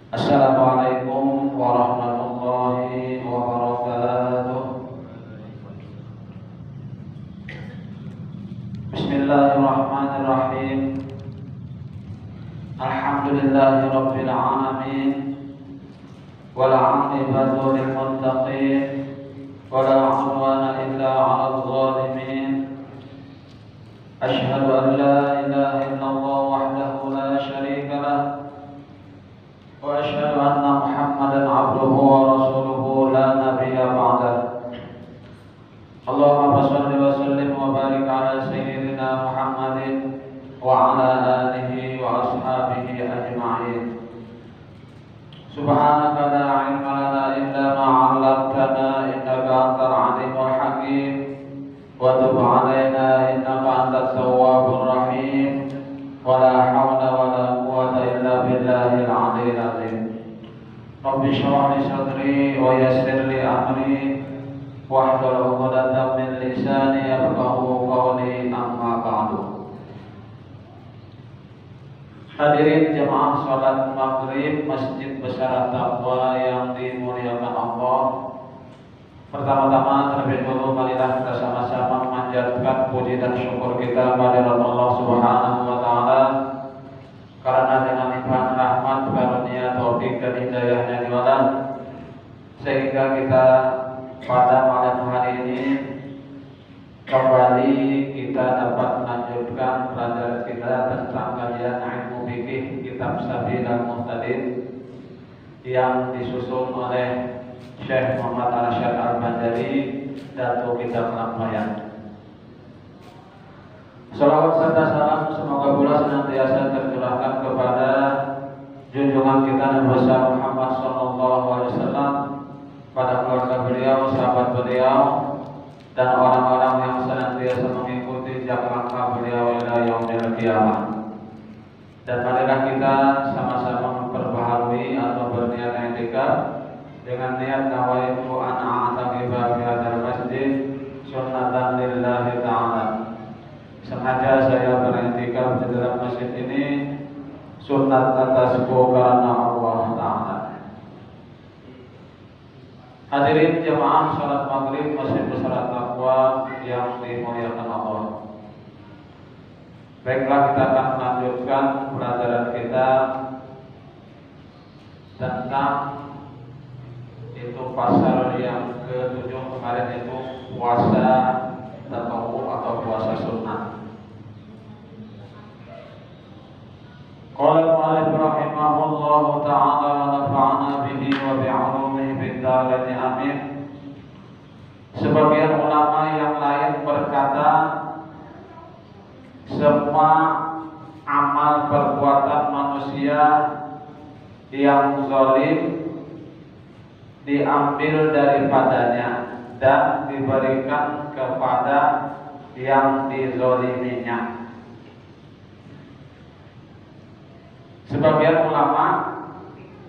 Assalamualaikum warahmatullahi wabarakatuh. Bismillahirrahmanirrahim. Alhamdulillahi rabbil alamin. Wal 'aqibatu lil muttaqin. Wala 'udwana illa 'alal zalimin. Asyhadu an la ilaha illallah wahdahu la syarika lah. Wa asyhadu anna Muhammadan 'abduhu wa rasuluhu la nabiyya ba'dah. Allahumma shalli wa sallim wa barik ala sayyidina Muhammadin wa ala alihi wa ashabihi ajma'in. Subhanaka la 'ilma lana illa ma 'allamtana innaka antal 'alimul hakim. Wa tub 'alaina innaka antat tawwabur rahim. Wa la hawla wa la quwwata illa billahil 'aliyyil 'azim. Rabbi shrah li sadri wa yassir li amri wahlul 'uqdatam min lisani yafqahu qawli, amma ba'du. Hadirin jemaah salat maghrib Masjid Besar Taqwa yang dimuliakan Allah. Pertama-tama terlebih dahulu marilah kita sama-sama memanjatkan puji dan syukur kita kepada Allah Subhanahu wa taala, karena dengan limpahan rahmat, karunia, taufik dan hidayahnya diwalah, sehingga kita pada malam hari ini kembali kita dapat melanjutkan pelajaran kita tentang kajian ilmu fikih kitab Sabilul Muhtadin yang disusun oleh Syekh Muhammad Arsyad Al-Banjari, Datuk Kitab Lampayan. Salawat serta salam semoga pula senantiasa tercurahkan kepada junjungan kita Nabi besar Muhammad SAW, pada keluarga beliau, sahabat beliau, dan orang-orang yang senantiasa mengikuti jejak langkah beliau hingga yaumil qiyamah. Dan marilah kita sama-sama memperbaharui atau berniat i'tikaf dengan niat nawaitu an a'taqifa fi hadzal masjid sunnatan lillahi ta'ala. Sengaja saya beriktikaf di dalam masjid ini sunat atasku karena Allah Ta'ala. Hadirin jemaah salat maghrib Masjid Besar Taqwa yang dimuliakan Allah. Baiklah, kita akan melanjutkan pelajaran kita tentang itu pasal yang ke-7 kemarin, itu puasa tatawwu atau puasa sunnah. Qala al-mu'allif rahimahullahu ta'ala wa nafa'ana bihi wa bi'ulumihi fid dharain amin. Sebagian ulama yang lain berkata, semua amal perbuatan manusia yang zalim diambil daripadanya dan diberikan kepada yang dizoliminya. Sebagian ulama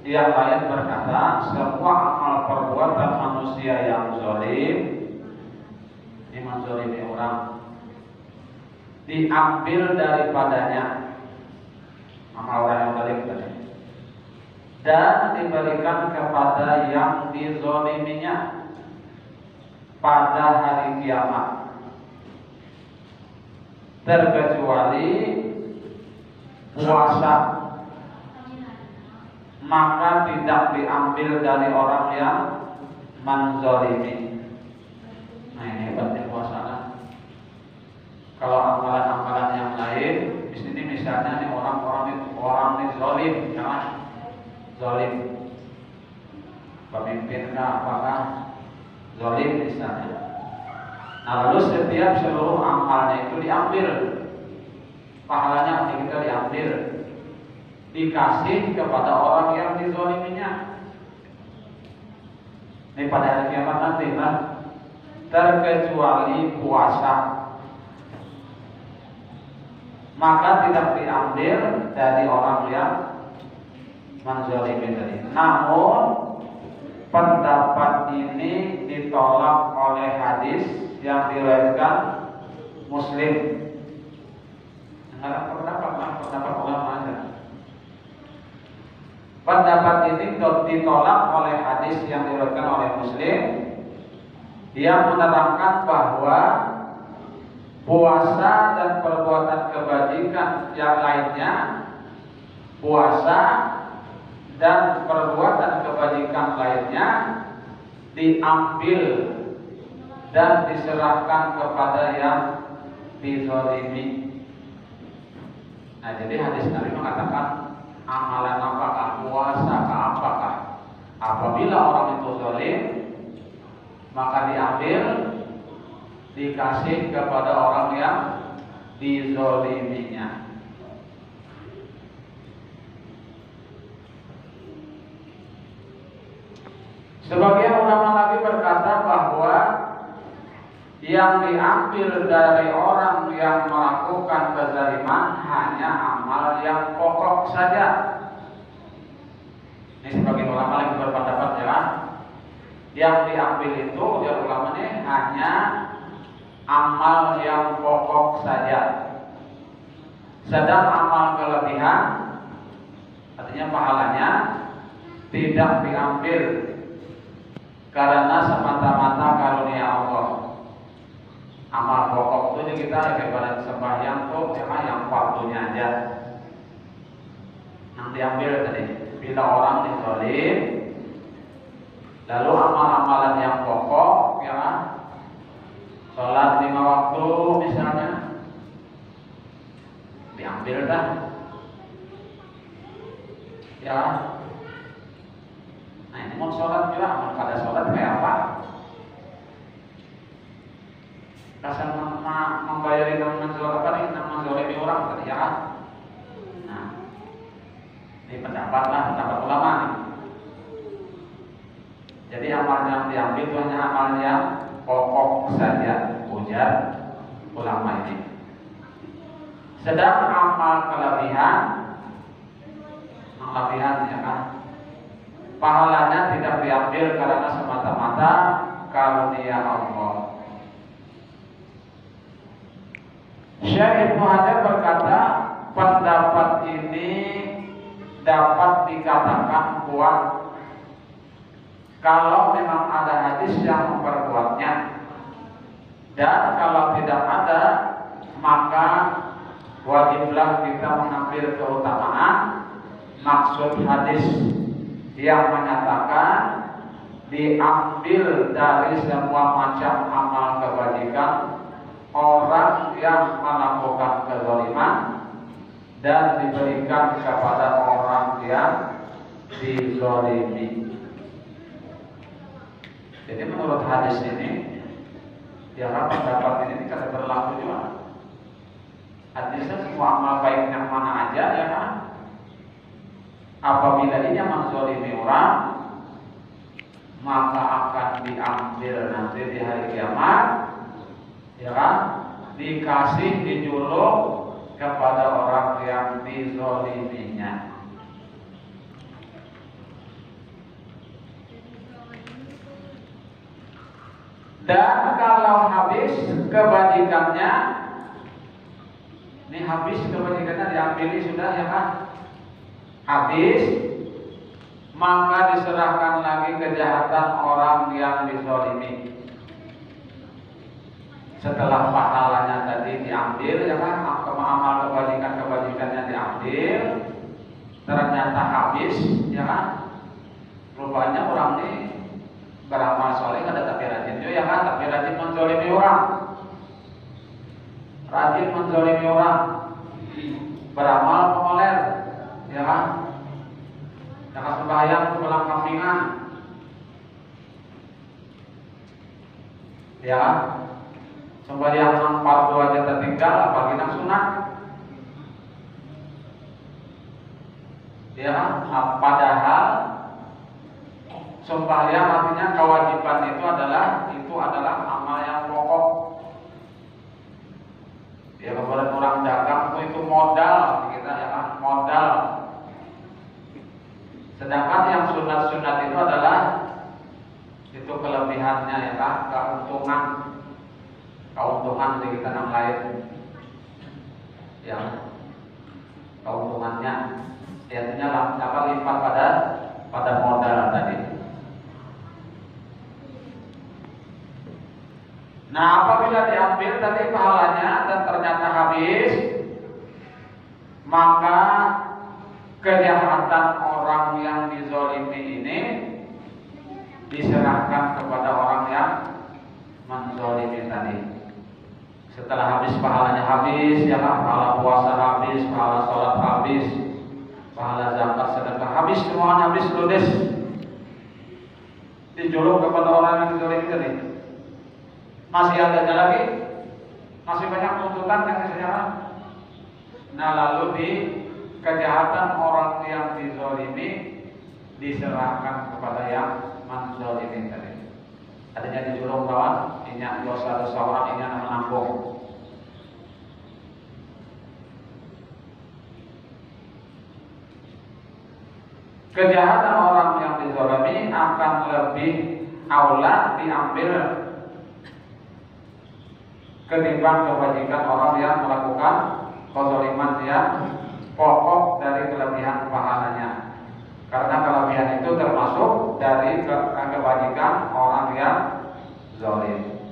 yang lain berkata, semua amal perbuatan manusia yang zalim, ini menzalimi orang, diambil daripadanya, amal orang yang zalim tadi, dan diberikan kepada yang dizoliminya pada hari kiamat, terkecuali puasa, maka tidak diambil dari orang yang menzalimi. Nah, ini hebatnya puasa kan? Kalau amalan-amalan yang lain, di sini misalnya nih orang ini zalim, jangan zalim, pemimpinkah apakah zalim misalnya. Nah, lalu setiap seluruh amalnya itu diambil, pahalanya kita diambil, dikasih kepada orang yang dizaliminya. Ini pada hari kiamat nanti kan, terkecuali puasa, maka tidak diambil dari orang yang menzalimi tadi. Namun pendapat ini ditolak oleh hadis yang diriwayatkan Muslim. Pendapat ulama aja. Pendapat ini ditolak oleh hadis yang diriwayatkan oleh Muslim yang menerangkan bahwa puasa dan perbuatan kebajikan yang lainnya, puasa dan perbuatan kebajikan lainnya diambil dan diserahkan kepada yang dizalimi. Nah, jadi hadis Nabi mengatakan amalan apakah, puasa apakah, apabila orang itu zalim maka diambil dikasih kepada orang yang dizaliminya. Sebagian ulama lagi berkata bahwa yang diambil dari orang yang melakukan kezaliman hanya amal yang pokok saja. Ini sebagian ulama lagi berpendapat ya, yang diambil itu ya ulama ini hanya amal yang pokok saja. Sedang amal kelebihan, artinya pahalanya tidak diambil karena semata-mata karunia Allah. Amal pokok itu kita ibarat sembahyang tuh cuma yang fardunya aja yang diambil tadi. Bila orang dizalim, lalu amal-amalan yang pokok ya, sholat 5 waktu misalnya, diambil dah ya. Nah ini mau sholat juga, amal pada sholat kayak apa? Kasar membayari nama sholat apa nih, nama zalimi orang tadi ya kan? Nah ini pendapat ulama nih. Jadi amal yang diambil itu hanya amal yang pokok saja, ujar ulama ini. Sedang amal kelebihan ya kan, pahalanya tidak diambil karena semata-mata karunia Allah. Syekh Ibnu Hajar berkata, pendapat ini dapat dikatakan kuat kalau memang ada hadis yang memperkuatnya, dan kalau tidak ada maka wajiblah kita mengambil keutamaan maksud hadis yang menyatakan diambil dari semua macam amal kebajikan orang yang melakukan kezaliman dan diberikan kepada orang yang dizalimi. Jadi menurut hadis ini, ya pendapat ini kada berlaku juga. Hadisnya semua amal baik yang mana aja ya kan. Apabila ia menzalimi orang, maka akan diambil nanti di hari kiamat, ya kan, dikasih dijuluk kepada orang yang dizaliminya. Dan kalau habis kebajikannya, ini habis kebajikannya diambil sudah ya kan, habis, maka diserahkan lagi kejahatan orang yang dizalimi. Setelah pahalanya tadi diambil ya kan, amal kebajikannya diambil, ternyata habis ya kan, rupanya orang ini beramal soleh ada tapi rajin ya kan, tapi rajin menzalimi orang, beramal pemoler ya kan, jangan sembahyang pulang kampingan ya, sembahyang 40 aja tertinggal apalagi nang sunat ya kan. Padahal sembahyang artinya kewajiban itu adalah amal yang pokok ya. Kemudian orang dagang itu modal kita ya kan, modal. Sedangkan yang sunat-sunat itu adalah itu kelebihannya ya kan, keuntungan di kita lain ya, keuntungannya. Artinya lipat pada modal tadi. Nah, apabila diambil tadi pahalanya dan ternyata habis, maka kejahatan orang yang dizolimi ini diserahkan kepada orang yang menzolimi tadi. Setelah habis pahalanya habis, ya kan, pahala puasa habis, pahala sholat habis, pahala zakat sedekah habis, semuanya habis ludes. Dijolok kepada orang yang dizolimi tadi. Masih ada lagi, masih banyak tuntutan yang disejarah. Nah, lalu di kejahatan orang yang dizolimi diserahkan kepada yang menzolimi tadi. Adanya dijulung kawan, inyak dosa orang, inyak menanggung. Kejahatan orang yang dizolimi akan lebih aula diambil ketimbang kebajikan orang yang melakukan kezaliman yang pokok dari kelebihan pahalanya. Karena kelebihan itu termasuk dari kebajikan orang yang zalim.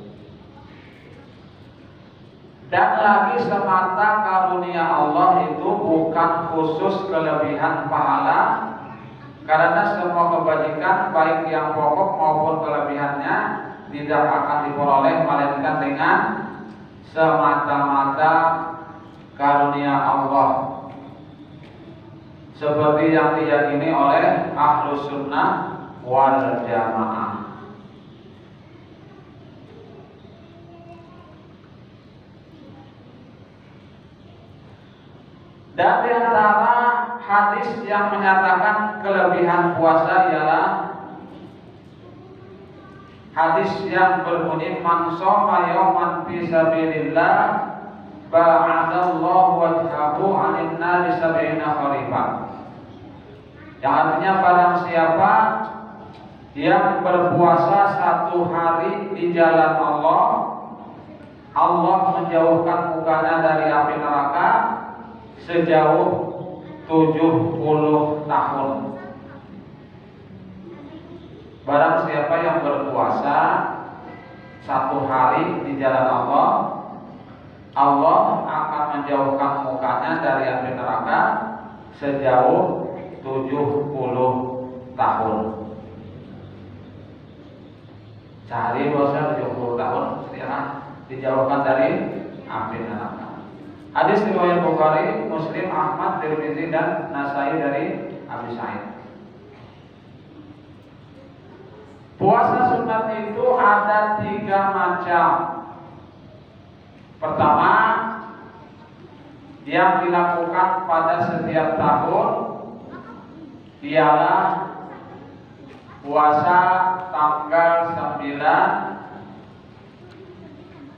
Dan lagi semata karunia Allah itu bukan khusus kelebihan pahala, karena semua kebajikan baik yang pokok maupun kelebihannya tidak akan diperoleh melainkan dengan semata-mata karunia Allah, seperti yang diyakini oleh Ahlus Sunnah wal Jamaah. Dan di antara hadis yang menyatakan kelebihan puasa ialah hadis yang berbunyi man shoma yawman fi sabilillah ba'adallahu wajhahu 'anil nari sab'ina kharifan. Yang artinya barang siapa yang berpuasa satu hari di jalan Allah, Allah menjauhkan mukanya dari api neraka sejauh 70 tahun. Barang siapa yang berpuasa satu hari di jalan Allah, Allah akan menjauhkan mukanya dari api neraka sejauh 70 tahun. Sehari puasa 70 tahun, dijauhkan dari api neraka. Hadis riwayat Bukhari, Muslim, Ahmad, Tirmizi dan Nasai dari Abi Sa'id. Puasa sunat itu ada 3 macam. Pertama, yang dilakukan pada setiap tahun ialah puasa tanggal 9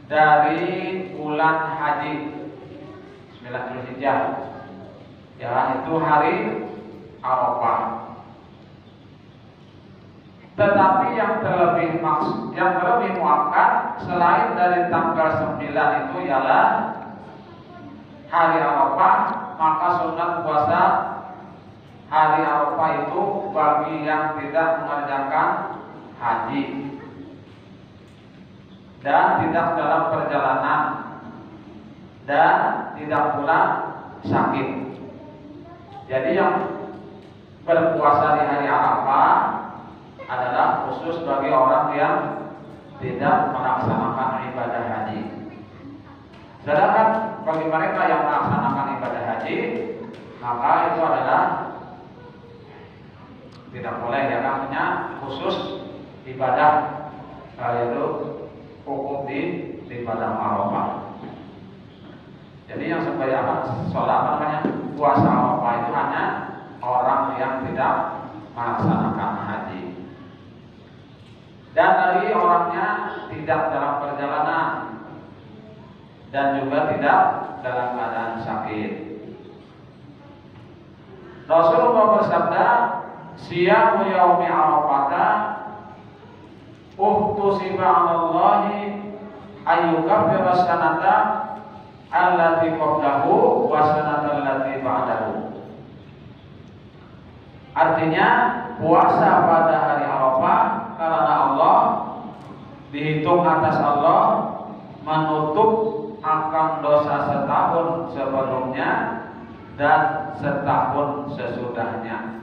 dari bulan haji, 9 Zulhijjah. Ya, itu hari Arafah. Tetapi yang terlebih muakkad selain dari tanggal 9 itu ialah hari Arafah, maka sunat puasa hari Arafah itu bagi yang tidak mengerjakan haji dan tidak dalam perjalanan dan tidak pula sakit. Jadi yang berpuasa di hari Arafah adalah khusus bagi orang yang tidak melaksanakan ibadah haji. Sedangkan bagi mereka yang melaksanakan ibadah haji, maka itu adalah tidak boleh, ya, namanya khusus ibadah, yaitu hukum di padang Arafah. Jadi yang sembahyang sholat puasa Arafah itu hanya orang yang tidak melaksanakan haji. Dan dari orangnya tidak dalam perjalanan dan juga tidak dalam keadaan sakit. Rasulullah bersabda, siyamu yaumi arafata uhtusiba 'alallahi ayyukaffira sanata allati qablahu wa sanata allati ba'dahu. Artinya puasa pada hari Arafah karena Allah dihitung atas Allah menutup akan dosa setahun sebelumnya dan setahun sesudahnya.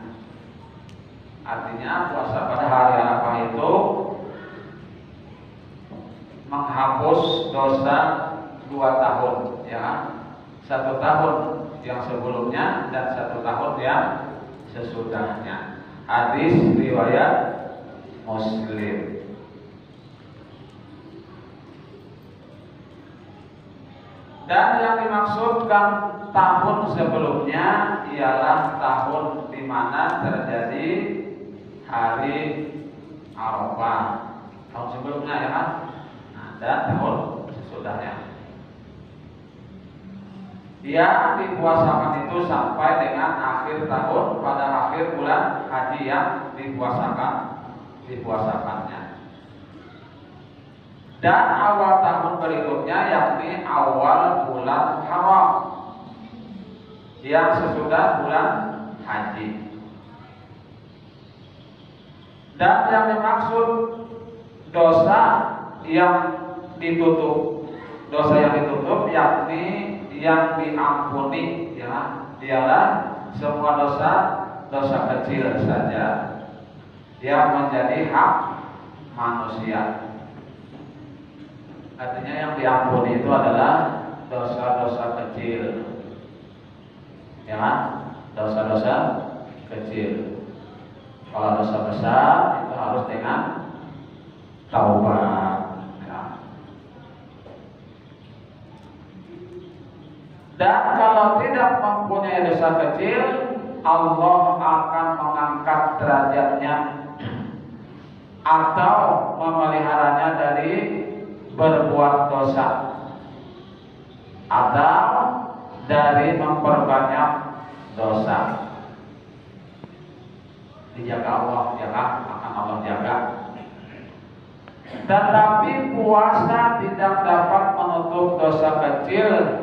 Artinya puasa pada hari Arafah itu menghapus dosa 2 tahun, ya, 1 tahun yang sebelumnya dan 1 tahun yang sesudahnya. Hadis riwayat Muslim. Dan yang dimaksudkan tahun sebelumnya ialah tahun di mana terjadi hari Arafah. Tahun sebelumnya, ya kan? Nah, dan tahun sesudahnya. Dia dipuasakan itu sampai dengan akhir tahun pada akhir bulan haji yang dipuasakannya. Dan awal tahun berikutnya yakni awal bulan Haram yang sesudah bulan haji. Dan yang dimaksud dosa yang ditutup yakni yang diampuni, ya, ialah semua dosa kecil saja yang menjadi hak manusia. Artinya yang diampuni itu adalah dosa-dosa kecil, ya, dosa-dosa kecil. Kalau dosa besar itu harus dengan taubat. Dan kalau tidak mempunyai dosa kecil, Allah akan mengangkat derajatnya atau memeliharanya dari berbuat dosa atau dari memperbanyak dosa. Dijaga Allah, ya kan? Akan Allah jaga. Tetapi puasa tidak dapat menutup dosa kecil.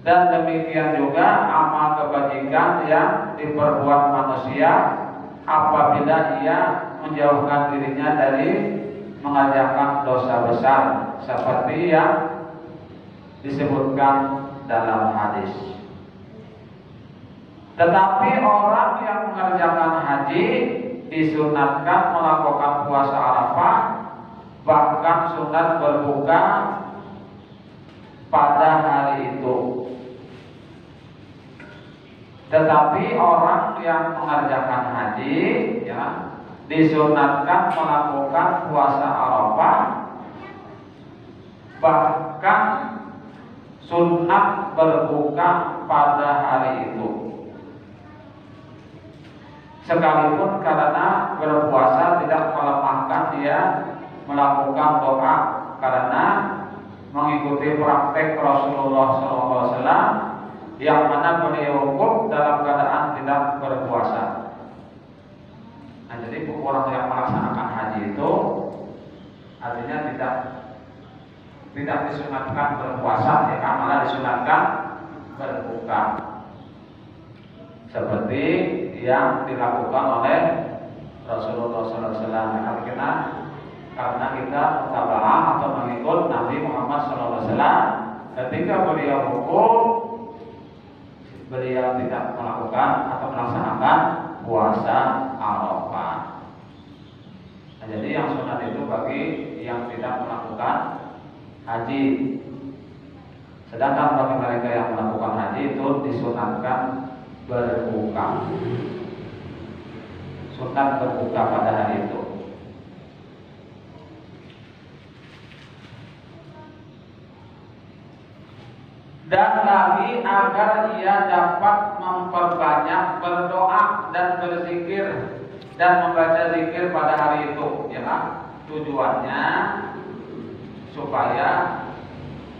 Dan demikian juga amal kebajikan yang diperbuat manusia apabila ia menjauhkan dirinya dari mengerjakan dosa besar seperti yang disebutkan dalam hadis. Tetapi orang yang mengerjakan haji disunatkan melakukan puasa Arafah, bahkan sunat berbuka pada hari itu. Tetapi orang yang mengerjakan haji, ya, disunatkan melakukan puasa Arafah, bahkan sunat berbuka pada hari itu. Sekalipun karena berpuasa tidak melemahkan dia melakukan doa, karena mengikuti praktek Rasulullah SAW yang mana beliau wukuf dalam keadaan tidak berpuasa. Nah, jadi orang yang melaksanakan haji itu artinya tidak disunatkan berpuasa, ya kan, malah disunatkan berbuka seperti yang dilakukan oleh Rasulullah SAW. Karena kita mutaba'ah atau mengikut Nabi Muhammad SAW, ketika beliau wukuf, beliau tidak melakukan atau melaksanakan puasa Arafah. Nah, jadi yang sunat itu bagi yang tidak melakukan haji. Sedangkan bagi mereka yang melakukan haji itu disunatkan berbuka. Sunat berbuka pada hari itu. Dan lagi agar ia dapat memperbanyak berdoa dan berzikir dan membaca zikir pada hari itu, ya kan? Tujuannya supaya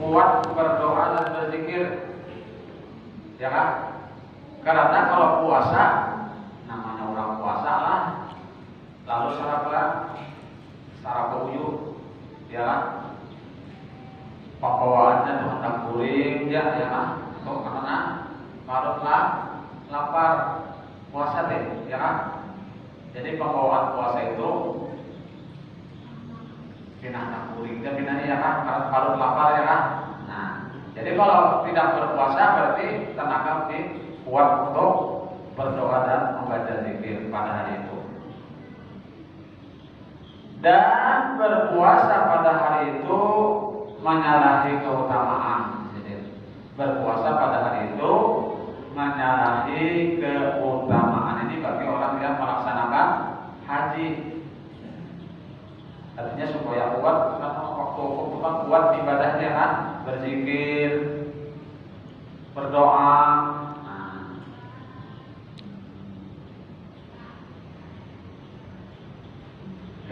kuat berdoa dan berzikir, ya kan? Karena kalau puasa, namanya orang puasa lah, lalu sarap uyuh, ya kan? Pembawaannya tuh hendak guring, ya kan? Karena marutlah lapar, puasa deh, ya kan? Jadi pembawaan puasa itu pindah kuring dan pindah ya kan, kalau lapar ya kan. Nah, jadi kalau tidak berpuasa berarti tenaga kuat untuk berdoa dan membaca zikir pada hari itu. Dan berpuasa pada hari itu menyalahi keutamaan. Jadi berpuasa pada hari itu menyalahi keutamaan ini bagi orang yang melaksanakan haji. Artinya supaya kuat, karena waktu kuat ibadahnya kan, berzikir, berdoa.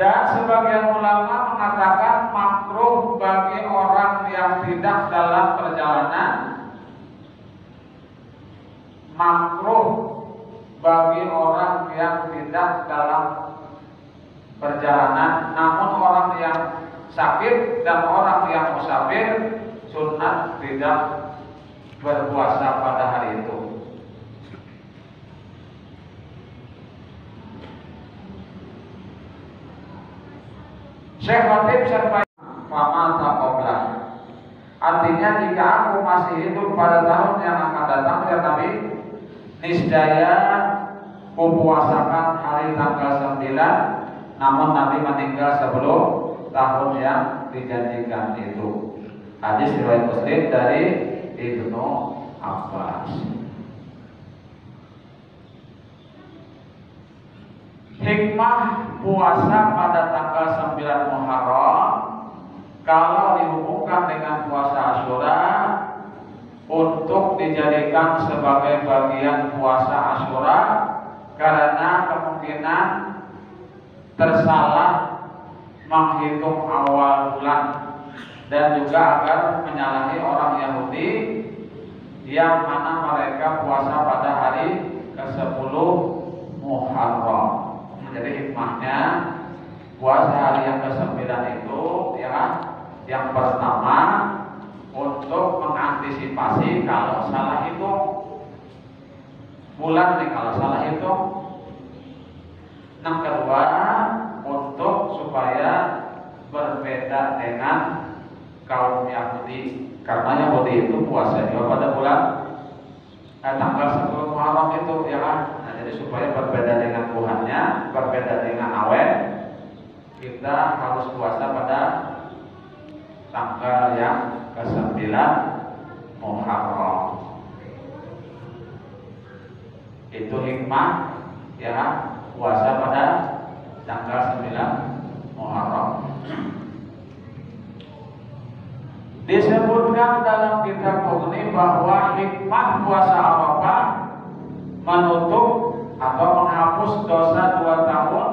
Dan sebagian ulama mengatakan makruh bagi orang yang tidak dalam perjalanan, makruh bagi orang yang tidak dalam perjalanan, namun orang yang sakit dan orang yang musafir sunat tidak berpuasa pada hari itu. Syekh Khatib serta fama taqoblah. Artinya jika aku masih hidup pada tahun yang akan datang, ya Nabi, niscaya kupuasakan hari tanggal 9. Namun Nabi meninggal sebelum tahun yang dijanjikan itu. Hadis riwayat Muslim dari Ibnu Abbas. Hikmah puasa pada tanggal 9 Muharram kalau dihubungkan dengan puasa Asyura untuk dijadikan sebagai bagian puasa Asyura karena kemungkinan tersalah menghitung awal bulan dan juga agar menyalahi orang Yahudi yang mana mereka puasa pada hari ke-10 Muharram. Jadi hikmahnya puasa hari yang ke-9 itu ya, yang pertama untuk mengantisipasi kalau salah hitung bulan nih, kalau salah hitung. Yang kedua untuk supaya berbeda dengan kaum Yahudi, karena Yahudi itu puasa juga pada bulan tanggal 10 Muharram itu ya kan. Nah, jadi supaya berbeda dengan Tuhannya, berbeda dengan awet, kita harus puasa pada tanggal yang ke-9 Muharram. Itu hikmah ya kan, puasa pada tanggal 9 Muharram. Disebutkan dalam kitab Mughni bahwa hikmah puasa Arafah menutup atau menghapus dosa 2 tahun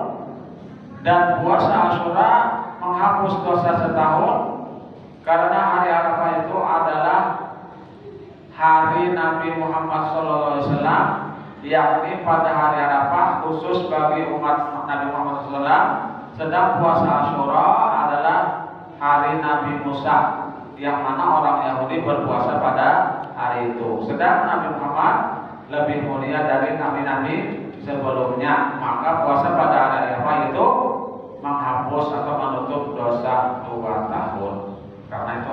dan puasa Asyura menghapus dosa setahun, karena hari Arafah itu adalah hari Nabi Muhammad SAW, yakni pada hari Arafah khusus bagi umat Nabi Muhammad SAW, sedang puasa Asyura adalah hari Nabi Musa, yang mana orang Yahudi berpuasa pada hari itu. Sedang Nabi Muhammad lebih mulia dari nabi-nabi sebelumnya, maka puasa pada hari Arafah itu menghapus atau menutup dosa 2 tahun. Karena itu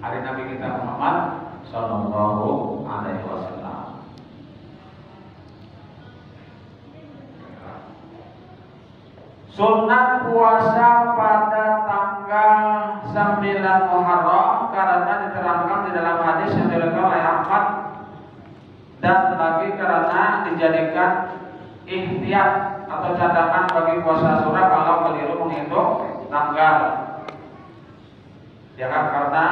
hari Nabi kita Muhammad Sallallahu Alaihi Wasallam. Sunat puasa pada tanggal 9 Muharram karena diterangkan di dalam hadis yang diriwayatkan oleh Ahmad, dan lagi karena dijadikan ihtiyat atau cadangan bagi puasa Asyura kalau keliru menghitung tanggal. Ya kan, karena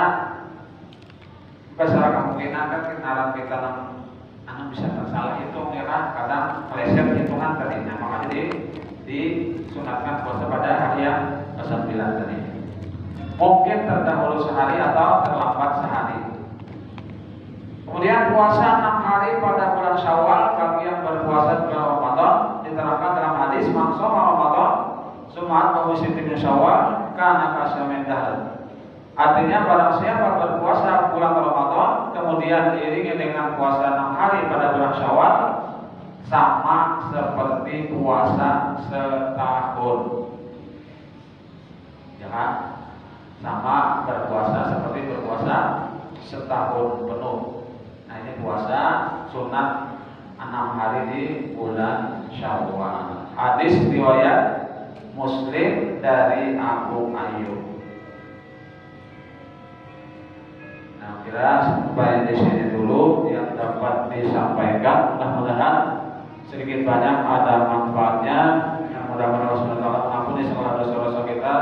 besar kemungkinan kan kita bisa tersalah hitung ya kan, kadang meleset hitungan tadinya, makanya disunatkan puasa pada hari yang ke-9 tadi. Mungkin terdahulu sehari atau terlambat sehari. Kemudian puasa 6 hari pada bulan Syawal bagi yang berpuasa di bulan Ramadan diterangkan dalam hadis man shoma Ramadan summa atba'ahu sittin min Syawal kana kasyamin dahr. Artinya barang siapa berpuasa bulan Ramadan kemudian diiringi dengan puasa 6 hari pada bulan Syawal, sama seperti puasa setahun. Ya kan? Sama berpuasa seperti berpuasa setahun penuh. Nah, ini puasa sunat 6 hari di bulan Syawal. Hadis riwayat Muslim dari Abu Ayyub. Nah, kira sampai di sini dulu yang dapat disampaikan. Mudah-mudahan sedikit banyak ada manfaatnya. Yang mudah-mudahan Allah SWT mengampuni segala dosa-dosa kita,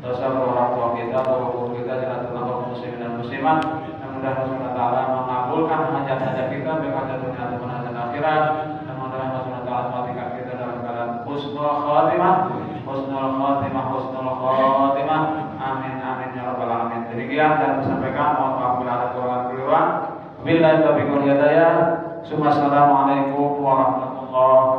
dosa orang tua kita, guru kita, jemaah kaum muslimin dan muslimat. Yang mudah-mudahan Allah SWT mengabulkan hajat-hajat kita, baik hajat dunia ataupun hajat akhirat. Yang mudah-mudahan Allah SWT matikan kita dalam keadaan husnul khatimah. Amin amin ya rabbal alamin. Demikian dan disampaikan, mohon maaf bila ada kekurangan. Wabillahi taufiq wal hidayah. Assalamualaikum warahmatullahi